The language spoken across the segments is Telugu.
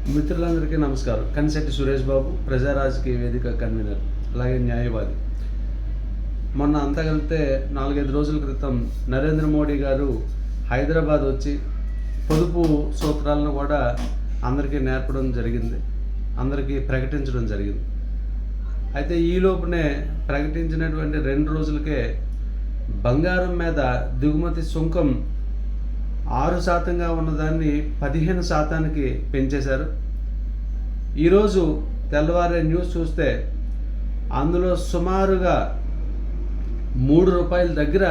మిత్రులందరికీ నమస్కారం. కనిశెట్టి సురేష్ బాబు, ప్రజా రాజకీయ వేదిక కన్వీనర్, అలాగే న్యాయవాది. మొన్న అంతా కలిపితే 4-5 రోజుల క్రితం నరేంద్ర మోడీ గారు హైదరాబాద్ వచ్చి పొదుపు సూత్రాలను కూడా అందరికీ నేర్పడం జరిగింది, అందరికీ ప్రకటించడం జరిగింది. అయితే ఈ లోపునే ప్రకటించినటువంటి 2 రోజులకే బంగారం మీద దిగుమతి సుంకం 6% ఉన్నదాన్ని 15% పెంచేశారు. ఈరోజు తెల్లవారే న్యూస్ చూస్తే అందులో సుమారుగా ₹3 దగ్గర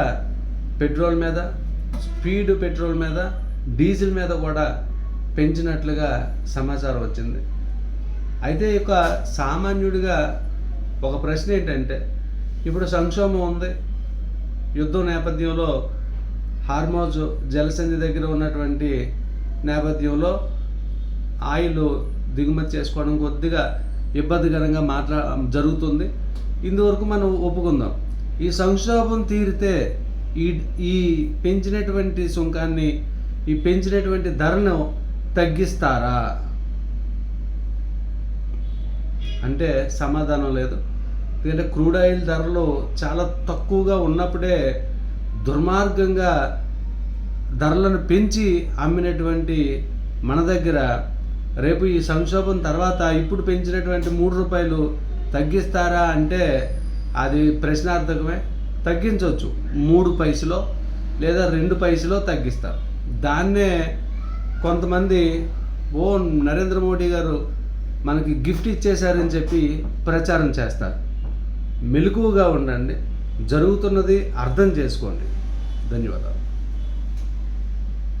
పెట్రోల్ మీద, స్పీడ్ పెట్రోల్ మీద, డీజిల్ మీద కూడా పెంచినట్లుగా సమాచారం వచ్చింది. అయితే ఇక సామాన్యుడిగా ఒక ప్రశ్న ఏంటంటే, ఇప్పుడు సంక్షోభం ఉంది, యుద్ధం నేపథ్యంలో హార్మోజ్ జలసంధి దగ్గర ఉన్నటువంటి నేపథ్యంలో ఆయిల్ దిగుమతి చేసుకోవడం కొద్దిగా ఇబ్బందికరంగా జరుగుతుంది. ఇందువరకు మనం ఒప్పుకుందాం. ఈ సంక్షోభం తీరితే ఈ పెంచినటువంటి సుంకాన్ని, ఈ పెంచినటువంటి ధరను తగ్గిస్తారా అంటే సమాధానం లేదు. ఎందుకంటే క్రూడ్ ఆయిల్ ధరలు చాలా తక్కువగా ఉన్నప్పుడే దుర్మార్గంగా ధరలను పెంచి అమ్మినటువంటి మన దగ్గర రేపు ఈ సంక్షోభం తర్వాత ఇప్పుడు పెంచినటువంటి ₹3 తగ్గిస్తారా అంటే అది ప్రశ్నార్థకమే. తగ్గించవచ్చు, 3 పైసలో లేదా 2 పైసలో తగ్గిస్తారు. దాన్నే కొంతమంది నరేంద్ర మోడీ గారు మనకి గిఫ్ట్ ఇచ్చేశారని చెప్పి ప్రచారం చేస్తారు. మెలకువగా ఉండండి, జరుగుతున్నది అర్థం చేసుకోండి. ధన్యవాదాలు.